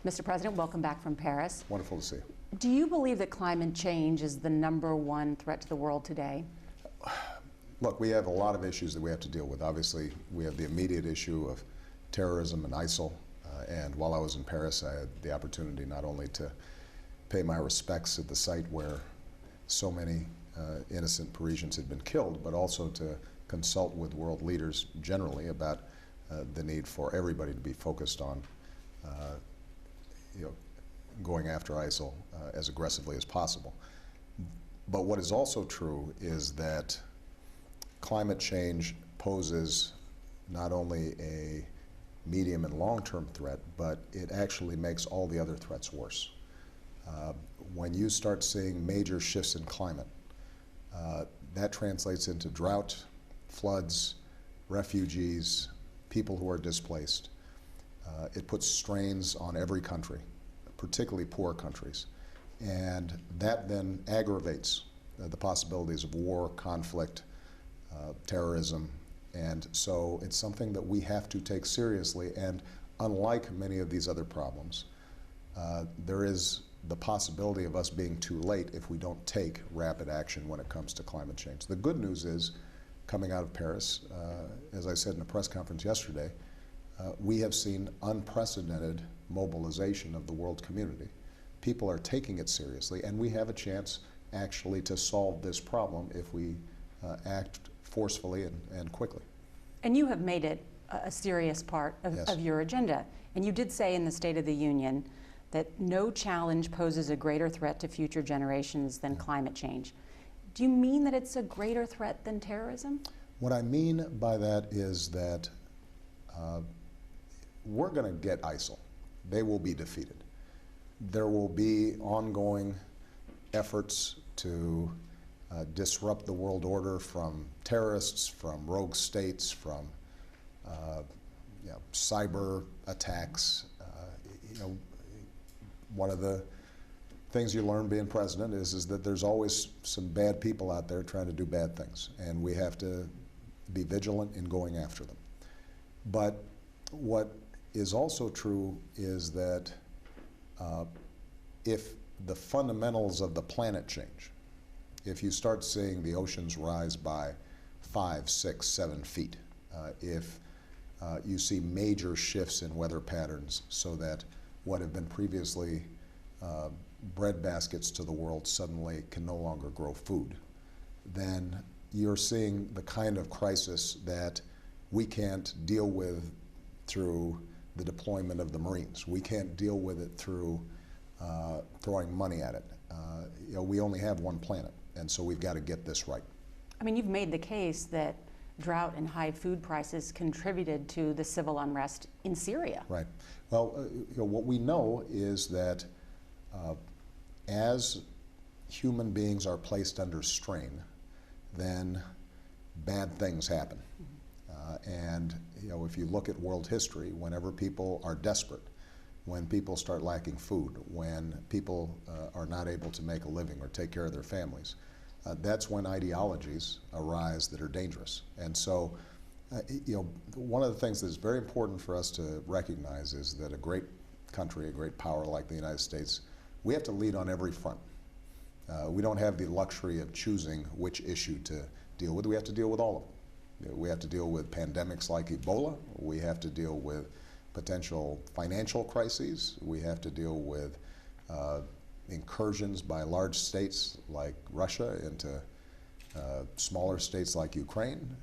Mr. President, welcome back from Paris. Wonderful to see you. Do you believe that climate change is the #1 threat to the world today? Look, we have a lot of issues that we have to deal with. Obviously, we have the immediate issue of terrorism and ISIL. And while I was in Paris, I had the opportunity not only to pay my respects at the site where so many innocent Parisians had been killed, but also to consult with world leaders generally about the need for everybody to be focused on going after ISIL as aggressively as possible. But what is also true is that climate change poses not only a medium and long-term threat, but it actually makes all the other threats worse. When you start seeing major shifts in climate, that translates into drought, floods, refugees, people who are displaced. It puts strains on every country, particularly poor countries. And that then aggravates the possibilities of war, conflict, terrorism. And so it's something that we have to take seriously. And unlike many of these other problems, there is the possibility of us being too late if we don't take rapid action when it comes to climate change. The good news is, coming out of Paris, as I said in a press conference yesterday, we have seen unprecedented mobilization of the world community. People are taking it seriously, and we have a chance actually to solve this problem if we act forcefully and quickly. And you have made it a serious part of your agenda. And you did say in the State of the Union that no challenge poses a greater threat to future generations than climate change. Do you mean that it's a greater threat than terrorism? What I mean by that is that we're going to get ISIL. They will be defeated. There will be ongoing efforts to disrupt the world order from terrorists, from rogue states, from cyber attacks. One of the things you learn being president is that there's always some bad people out there trying to do bad things, and we have to be vigilant in going after them. But what is also true is that if the fundamentals of the planet change, if you start seeing the oceans rise by 5, 6, 7 feet, if you see major shifts in weather patterns so that what have been previously bread baskets to the world suddenly can no longer grow food, then you're seeing the kind of crisis that we can't deal with through the deployment of the Marines. We can't deal with it through throwing money at it. We only have one planet, and so we've got to get this right. I mean, you've made the case that drought and high food prices contributed to the civil unrest in Syria. Right. Well, what we know is that as human beings are placed under strain, then bad things happen. And if you look at world history, whenever people are desperate, when people start lacking food, when people are not able to make a living or take care of their families, that's when ideologies arise that are dangerous. And so, one of the things that's very important for us to recognize is that a great country, a great power like the United States, we have to lead on every front. We don't have the luxury of choosing which issue to deal with. We have to deal with all of them. We have to deal with pandemics like Ebola. We have to deal with potential financial crises. We have to deal with incursions by large states like Russia into smaller states like Ukraine.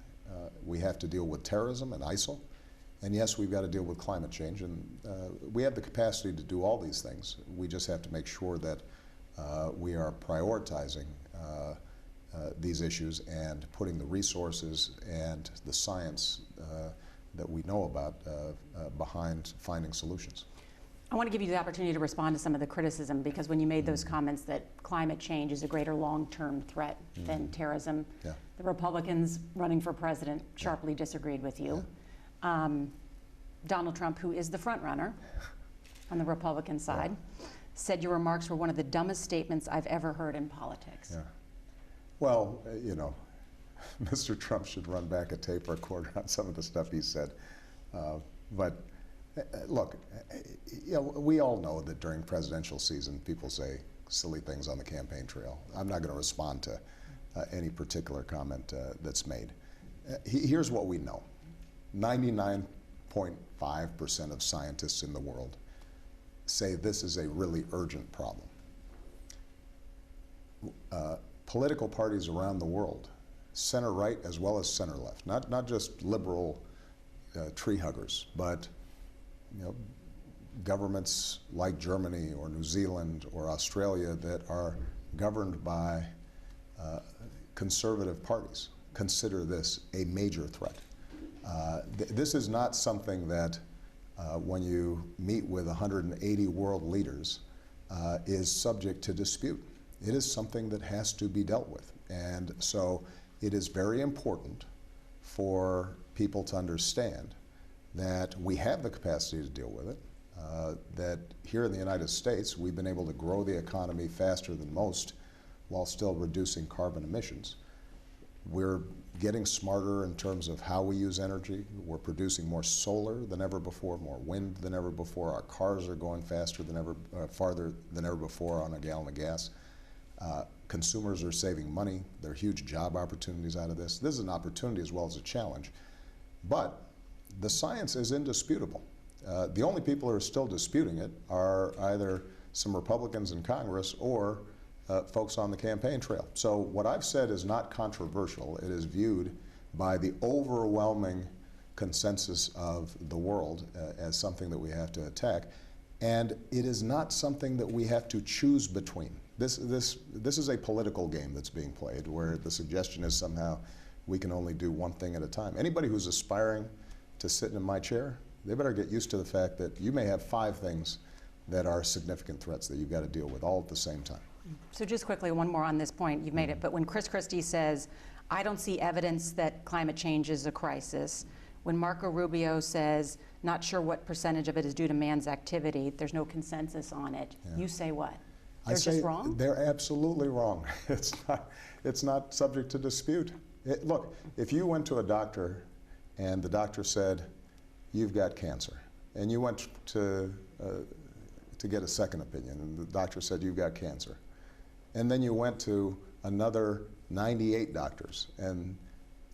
We have to deal with terrorism and ISIL. And yes, we've got to deal with climate change. And we have the capacity to do all these things. We just have to make sure that we are prioritizing these issues and putting the resources and the science that we know about behind finding solutions. I want to give you the opportunity to respond to some of the criticism, because when you made those comments that climate change is a greater long-term threat than terrorism, the Republicans running for president sharply disagreed with you. Donald Trump, who is the front runner on the Republican side, said your remarks were one of the dumbest statements I've ever heard in politics. Well, Mr. Trump should run back a tape recorder on some of the stuff he said. But Look, we all know that during presidential season, people say silly things on the campaign trail. I'm not going to respond to any particular comment that's made. Here's what we know. 99.5% of scientists in the world say this is a really urgent problem. Political parties around the world, center right as well as center left, not just liberal tree huggers, but governments like Germany or New Zealand or Australia that are governed by conservative parties consider this a major threat. This is not something that when you meet with 180 world leaders is subject to dispute. It is something that has to be dealt with. And so it is very important for people to understand that we have the capacity to deal with it, that here in the United States, we've been able to grow the economy faster than most while still reducing carbon emissions. We're getting smarter in terms of how we use energy. We're producing more solar than ever before, more wind than ever before. Our cars are going faster than ever, farther than ever before on a gallon of gas. Consumers are saving money. There are huge job opportunities out of this. This is an opportunity as well as a challenge. But the science is indisputable. The only people who are still disputing it are either some Republicans in Congress or folks on the campaign trail. So what I've said is not controversial. It is viewed by the overwhelming consensus of the world as something that we have to attack. And it is not something that we have to choose between. This is a political game that's being played where the suggestion is somehow we can only do one thing at a time. Anybody who's aspiring to sit in my chair, they better get used to the fact that you may have 5 things that are significant threats that you've got to deal with all at the same time. So just quickly, one more on this point, you've made it, but when Chris Christie says, I don't see evidence that climate change is a crisis, when Marco Rubio says, not sure what percentage of it is due to man's activity, there's no consensus on it, you say what? They're just wrong? They're absolutely wrong. It's not subject to dispute. Look, if you went to a doctor and the doctor said, you've got cancer, and you went to get a second opinion, and the doctor said, you've got cancer, and then you went to another 98 doctors, and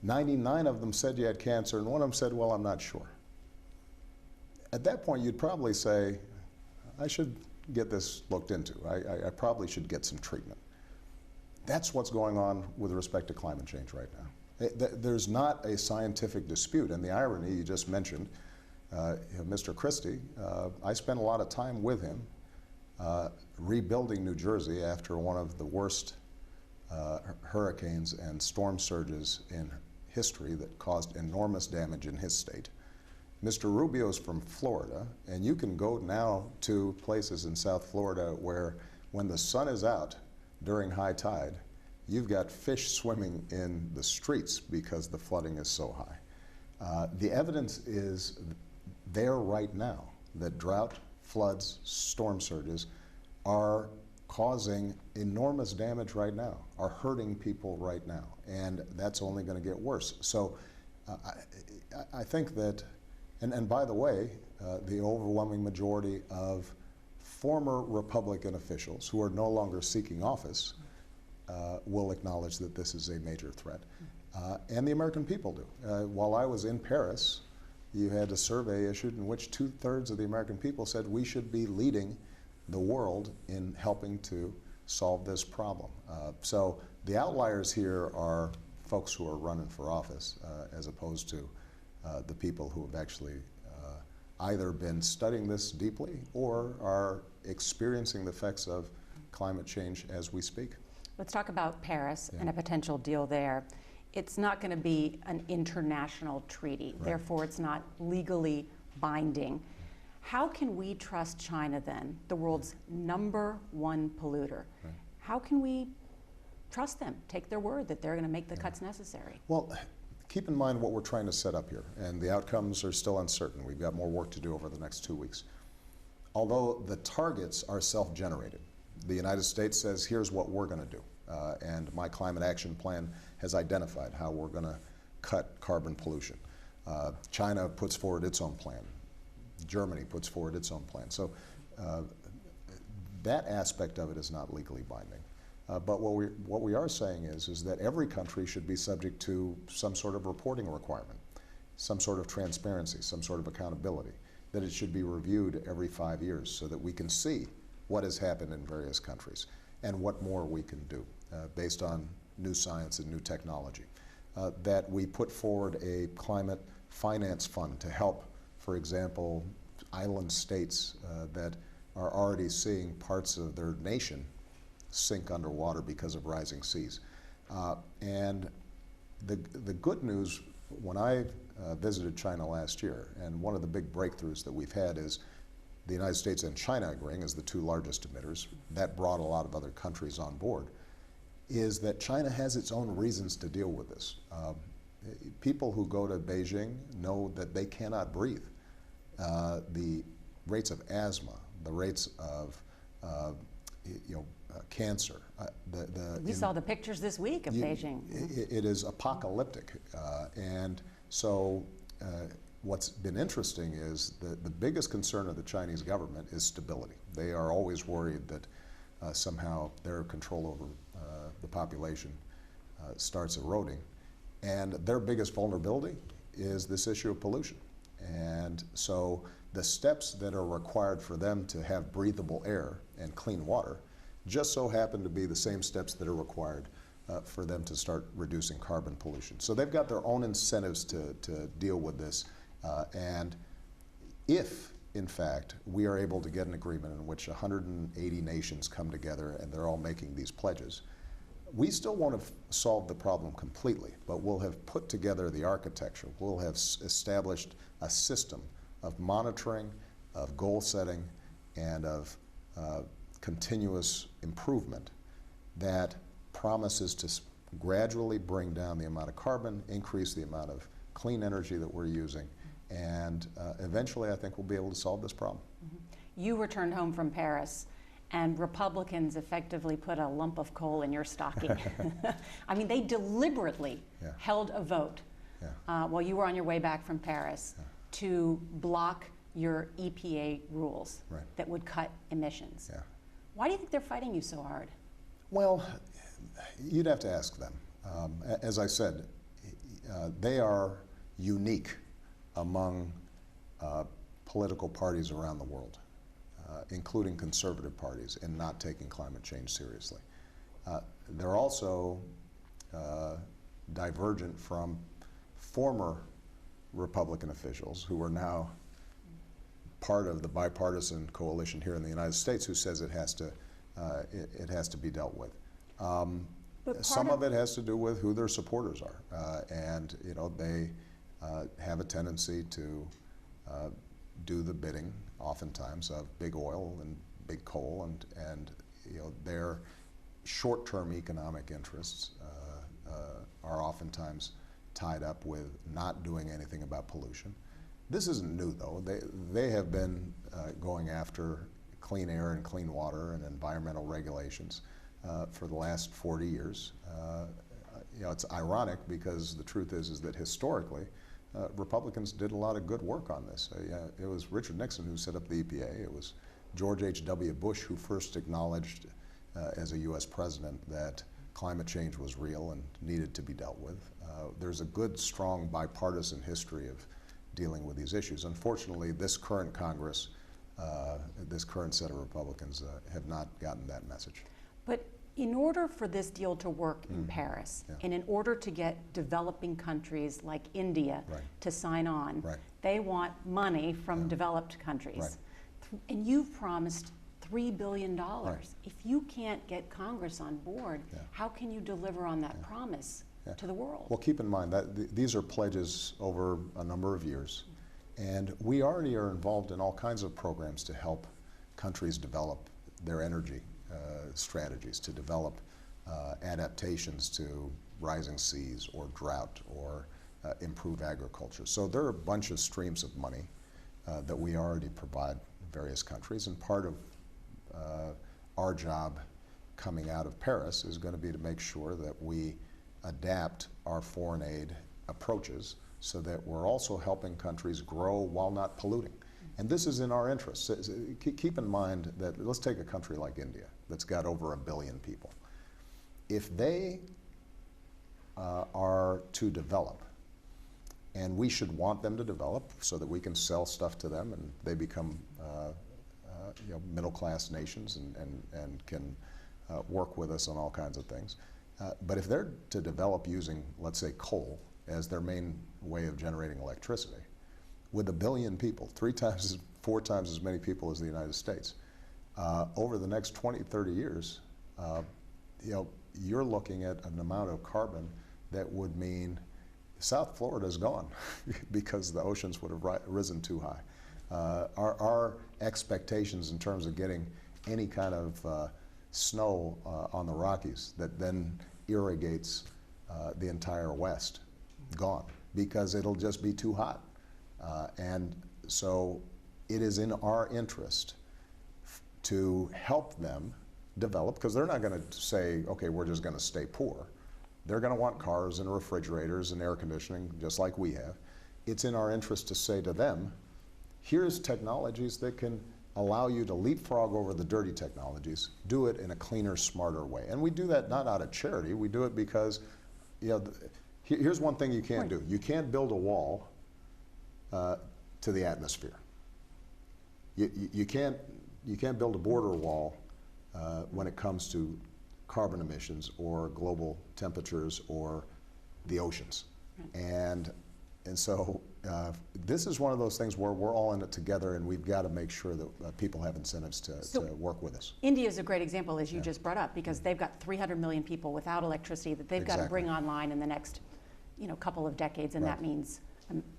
99 of them said you had cancer, and one of them said, well, I'm not sure. At that point, you'd probably say, I should get this looked into. I probably should get some treatment. That's what's going on with respect to climate change right now. There's not a scientific dispute, and the irony you just mentioned, Mr. Christie, I spent a lot of time with him rebuilding New Jersey after one of the worst hurricanes and storm surges in history that caused enormous damage in his state. Mr. Rubio's from Florida, and you can go now to places in South Florida where when the sun is out during high tide, you've got fish swimming in the streets because the flooding is so high. The evidence is there right now that drought, floods, storm surges are causing enormous damage right now, are hurting people right now, and that's only going to get worse. So I think that, and by the way, the overwhelming majority of former Republican officials who are no longer seeking office will acknowledge that this is a major threat. And the American people do. While I was in Paris, you had a survey issued in which 2/3 of the American people said we should be leading the world in helping to solve this problem. So the outliers here are folks who are running for office as opposed to the people who have actually either been studying this deeply or are experiencing the effects of climate change as we speak. Let's talk about Paris and a potential deal there. It's not going to be an international treaty, therefore it's not legally binding. How can we trust China then, the world's #1 polluter? How can we trust them, take their word that they're going to make the cuts necessary? Well, keep in mind what we're trying to set up here, and the outcomes are still uncertain. We've got more work to do over the next 2 weeks. Although the targets are self-generated, the United States says, here's what we're going to do. And my climate action plan has identified how we're going to cut carbon pollution. China puts forward its own plan. Germany puts forward its own plan. So that aspect of it is not legally binding. But what we are saying is that every country should be subject to some sort of reporting requirement, some sort of transparency, some sort of accountability, that it should be reviewed every 5 years so that we can see what has happened in various countries and what more we can do based on new science and new technology. That we put forward a climate finance fund to help, for example, island states that are already seeing parts of their nation sink underwater because of rising seas. And the good news, when I visited China last year, and one of the big breakthroughs that we've had is the United States and China agreeing as the two largest emitters, that brought a lot of other countries on board, is that China has its own reasons to deal with this. People who go to Beijing know that they cannot breathe. The rates of asthma, the rates of cancer. We saw the pictures this week of Beijing. It is apocalyptic. And so what's been interesting is the biggest concern of the Chinese government is stability. They are always worried that somehow their control over the population starts eroding. And their biggest vulnerability is this issue of pollution. And so the steps that are required for them to have breathable air and clean water just so happen to be the same steps that are required for them to start reducing carbon pollution. So they've got their own incentives to deal with this. And if, in fact, we are able to get an agreement in which 180 nations come together and they're all making these pledges, we still won't have solved the problem completely, but we'll have put together the architecture. We'll have established a system of monitoring, of goal setting, and of continuous improvement that promises to gradually bring down the amount of carbon, increase the amount of clean energy that we're using, and eventually I think we'll be able to solve this problem. Mm-hmm. You returned home from Paris, and Republicans effectively put a lump of coal in your stocking. I mean, they deliberately held a vote while you were on your way back from Paris to block your EPA rules that would cut emissions. Why do you think they're fighting you so hard? Well, you'd have to ask them. As I said, they are unique among political parties around the world, including conservative parties, in not taking climate change seriously. They're also divergent from former Republican officials who are now part of the bipartisan coalition here in the United States who says it has to be dealt with. Some of it has to do with who their supporters are, and they have a tendency to do the bidding, oftentimes, of big oil and big coal, and their short-term economic interests are oftentimes tied up with not doing anything about pollution. This isn't new, though. They have been going after clean air and clean water and environmental regulations for the last 40 years. It's ironic because the truth is that historically, Republicans did a lot of good work on this. It was Richard Nixon who set up the EPA. It was George H.W. Bush who first acknowledged as a U.S. president that climate change was real and needed to be dealt with. There's a good, strong bipartisan history of dealing with these issues. Unfortunately, this current Congress, this current set of Republicans have not gotten that message. But in order for this deal to work in Paris, and in order to get developing countries like India to sign on, they want money from developed countries. And you've promised $3 billion. If you can't get Congress on board, how can you deliver on that promise to the world? Well, keep in mind that these are pledges over a number of years, and we already are involved in all kinds of programs to help countries develop their energy strategies, to develop adaptations to rising seas or drought or improve agriculture. So there are a bunch of streams of money that we already provide various countries, and part of our job coming out of Paris is going to be to make sure that we adapt our foreign aid approaches so that we're also helping countries grow while not polluting. And this is in our interest. Keep in mind that, let's take a country like India that's got over 1 billion people. If they are to develop, and we should want them to develop so that we can sell stuff to them and they become middle-class nations and can work with us on all kinds of things. But if they're to develop using, let's say, coal as their main way of generating electricity, with 1 billion people, 4 times as many people as the United States, over the next 20, 30 years, you're looking at an amount of carbon that would mean South Florida is gone because the oceans would have risen too high. Our expectations in terms of getting any kind of snow on the Rockies that then irrigates the entire West, gone, because it'll just be too hot. And so it is in our interest to help them develop, because they're not going to say, okay, we're just going to stay poor. They're going to want cars and refrigerators and air conditioning, just like we have. It's in our interest to say to them, here's technologies that can allow you to leapfrog over the dirty technologies, do it in a cleaner, smarter way. And we do that not out of charity, we do it because, here's one thing you can't do. You can't build a wall to the atmosphere. You can't build a border wall when it comes to carbon emissions or global temperatures or the oceans. And so this is one of those things where we're all in it together, and we've got to make sure that people have incentives to work with us. India is a great example, as you just brought up, because they've got 300 million people without electricity that they've got to bring online in the next couple of decades, and that means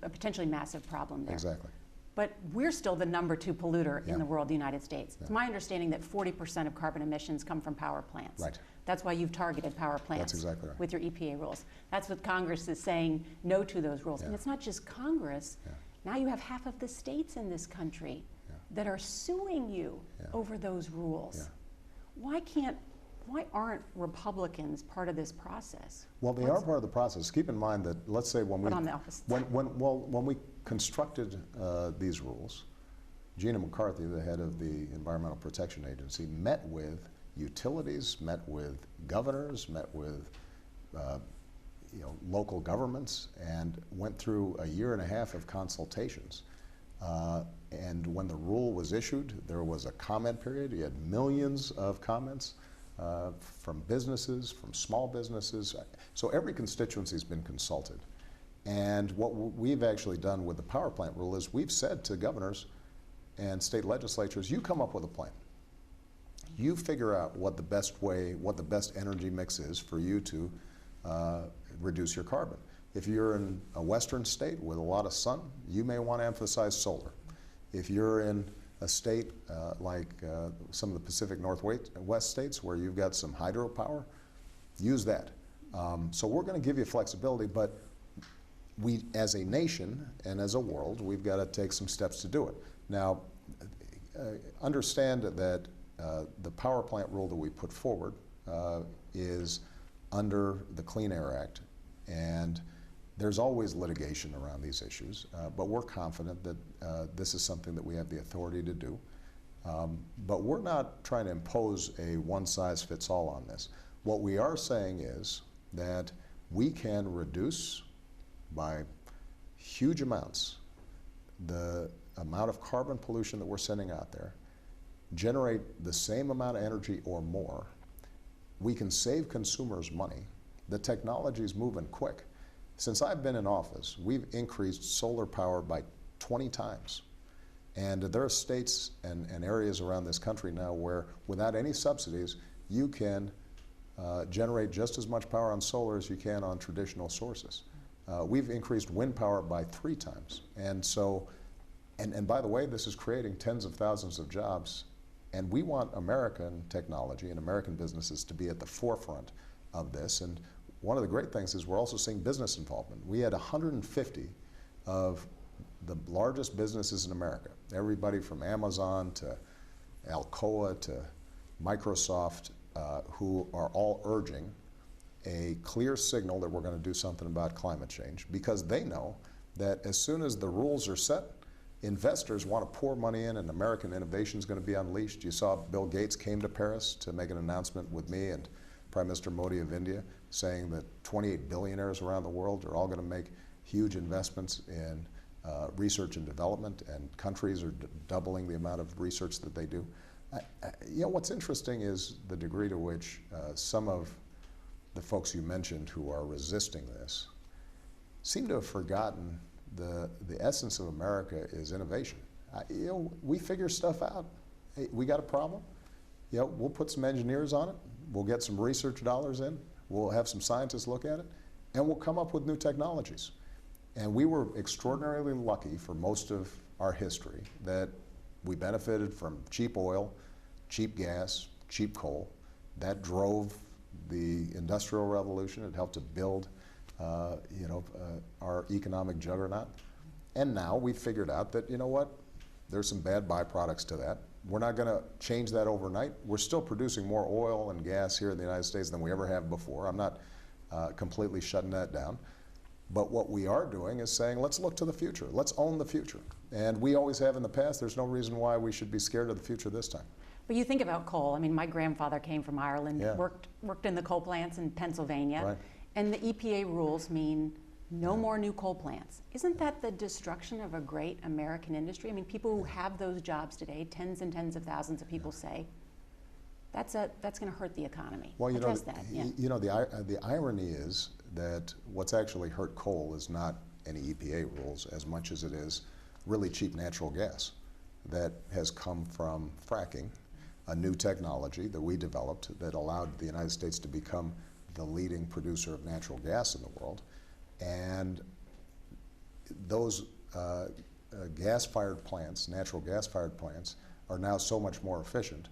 a potentially massive problem there. Exactly. But we're still the #2 polluter in the world, the United States. It's my understanding that 40% of carbon emissions come from power plants. Right. That's why you've targeted power plants. That's exactly right. With your EPA rules. That's what Congress is saying no to those rules. And it's not just Congress. Now you have half of the states in this country that are suing you over those rules. Why aren't Republicans part of this process? Well, they are part of the process. Keep in mind that, let's say when we constructed these rules, Gina McCarthy, the head of the Environmental Protection Agency, met with utilities, met with governors, met with local governments, and went through a 1.5 years of consultations. And when the rule was issued, there was a comment period. You had millions of comments from businesses, from small businesses. So every constituency has been consulted. And what we've actually done with the power plant rule is we've said to governors and state legislatures, you come up with a plan. You figure out what the best energy mix is for you to reduce your carbon. If you're in a western state with a lot of sun, you may want to emphasize solar. If you're in a state like some of the Pacific Northwest states where you've got some hydropower, use that. So we're going to give you flexibility, but we, as a nation and as a world, we've got to take some steps to do it. Now, understand that the power plant rule that we put forward is under the Clean Air Act, and there's always litigation around these issues, but we're confident that this is something that we have the authority to do. But we're not trying to impose a one-size-fits-all on this. What we are saying is that we can reduce by huge amounts the amount of carbon pollution that we're sending out there, generate the same amount of energy or more. We can save consumers money. The technology is moving quick. Since I've been in office, we've increased solar power by 20 times. And there are states and areas around this country now where, without any subsidies, you can generate just as much power on solar as you can on traditional sources. We've increased wind power by 3 times. And so, and by the way, this is creating tens of thousands of jobs. And we want American technology and American businesses to be at the forefront of this. And one of the great things is we're also seeing business involvement. We had 150 of the largest businesses in America, everybody from Amazon to Alcoa to Microsoft, who are all urging a clear signal that we're going to do something about climate change, because they know that as soon as the rules are set, investors want to pour money in, and American innovation is going to be unleashed. You saw Bill Gates came to Paris to make an announcement with me and Prime Minister Modi of India, saying that 28 billionaires around the world are all going to make huge investments in research and development, and countries are doubling the amount of research that they do. You know, what's interesting is the degree to which some of the folks you mentioned who are resisting this seem to have forgotten the essence of America is innovation. You know, we figure stuff out. Hey, we got a problem. You know, we'll put some engineers on it. We'll get some research dollars in. We'll have some scientists look at it, and we'll come up with new technologies. And we were extraordinarily lucky for most of our history that we benefited from cheap oil, cheap gas, cheap coal. That drove the Industrial Revolution. It helped to build our economic juggernaut. And now we've figured out that, you know what, there's some bad byproducts to that. We're not going to change that overnight. We're still producing more oil and gas here in the United States than we ever have before. I'm not completely shutting that down. But what we are doing is saying, let's look to the future. Let's own the future. And we always have in the past. There's no reason why we should be scared of the future this time. But you think about coal. I mean, my grandfather came from Ireland, Yeah. worked in the coal plants in Pennsylvania. Right. And the EPA rules mean no more new coal plants. Isn't that the destruction of a great American industry? I mean, people who have those jobs today, tens and tens of thousands of people say, that's going to hurt the economy. Well, you Address know, that. Yeah. you know, the irony is that what's actually hurt coal is not any EPA rules as much as it is really cheap natural gas that has come from fracking, a new technology that we developed that allowed the United States to become the leading producer of natural gas in the world. And those gas-fired plants, natural gas-fired plants, are now so much more efficient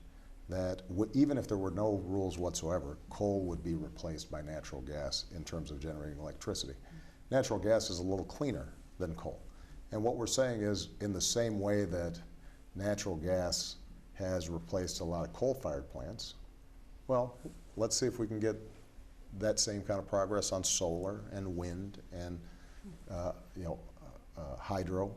that even if there were no rules whatsoever, coal would be replaced by natural gas in terms of generating electricity. Natural gas is a little cleaner than coal. And what we're saying is, in the same way that natural gas has replaced a lot of coal-fired plants, well, let's see if we can get that same kind of progress on solar and wind and hydro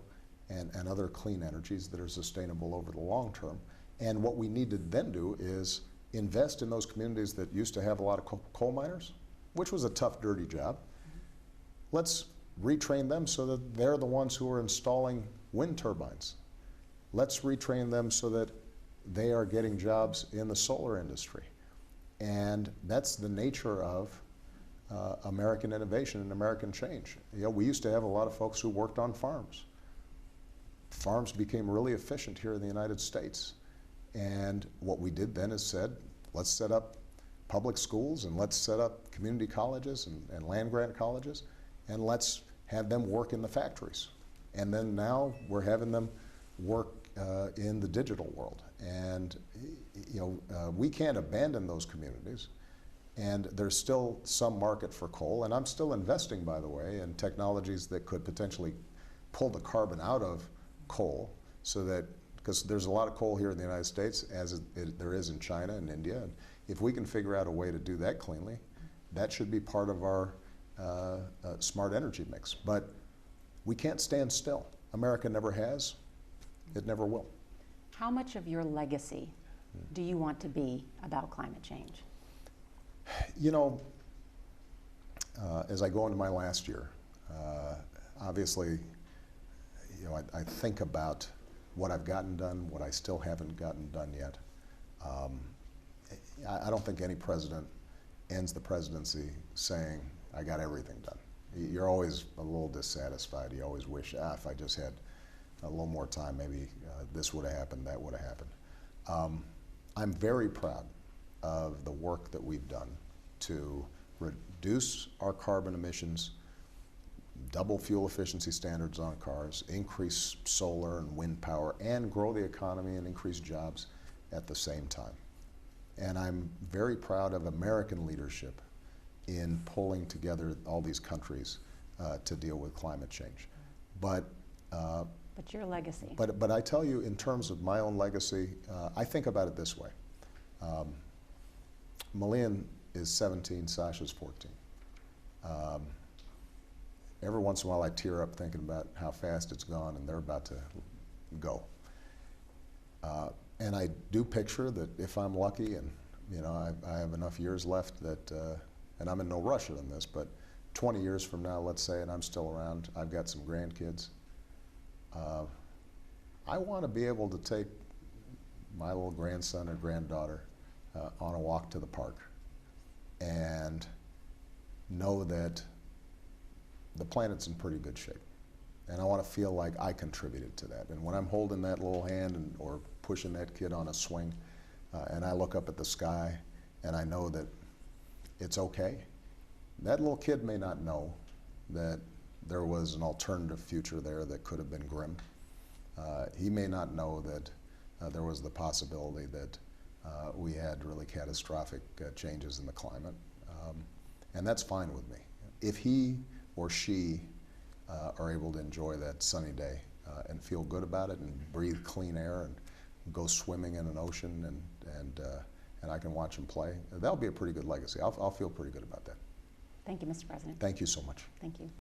and other clean energies that are sustainable over the long term. And what we need to then do is invest in those communities that used to have a lot of coal miners, which was a tough, dirty job. Let's retrain them so that they're the ones who are installing wind turbines. Let's retrain them so that they are getting jobs in the solar industry. And that's the nature of American innovation and American change. You know, we used to have a lot of folks who worked on farms. Farms became really efficient here in the United States. And what we did then is said, let's set up public schools and let's set up community colleges and land-grant colleges, and let's have them work in the factories. And then now we're having them work in the digital world. And we can't abandon those communities. And there's still some market for coal. And I'm still investing, by the way, in technologies that could potentially pull the carbon out of coal, so that, because there's a lot of coal here in the United States, as there is in China and India. And if we can figure out a way to do that cleanly, that should be part of our smart energy mix. But we can't stand still. America never has. It never will. How much of your legacy do you want to be about climate change? You know, as I go into my last year, obviously, I think about what I've gotten done, what I still haven't gotten done yet. I don't think any president ends the presidency saying, I got everything done. You're always a little dissatisfied. You always wish, if I just had a little more time, maybe this would have happened, that would have happened. I'm very proud of the work that we've done to reduce our carbon emissions, double fuel efficiency standards on cars, increase solar and wind power, and grow the economy and increase jobs at the same time. And I'm very proud of American leadership in pulling together all these countries to deal with climate change. But your legacy. But I tell you, in terms of my own legacy, I think about it this way. Malian is 17, Sasha's 14. Every once in a while I tear up thinking about how fast it's gone, and they're about to go. And I do picture that if I'm lucky and I have enough years left that, and I'm in no rush on this, but 20 years from now, let's say, and I'm still around, I've got some grandkids. I want to be able to take my little grandson or granddaughter on a walk to the park and know that the planet's in pretty good shape. And I want to feel like I contributed to that. And when I'm holding that little hand or pushing that kid on a swing, and I look up at the sky and I know that it's okay, that little kid may not know that there was an alternative future there that could have been grim. He may not know that there was the possibility that we had really catastrophic changes in the climate. And that's fine with me. If he or she are able to enjoy that sunny day and feel good about it and breathe clean air and go swimming in an ocean and I can watch them play, that'll be a pretty good legacy. I'll feel pretty good about that. Thank you, Mr. President. Thank you so much. Thank you.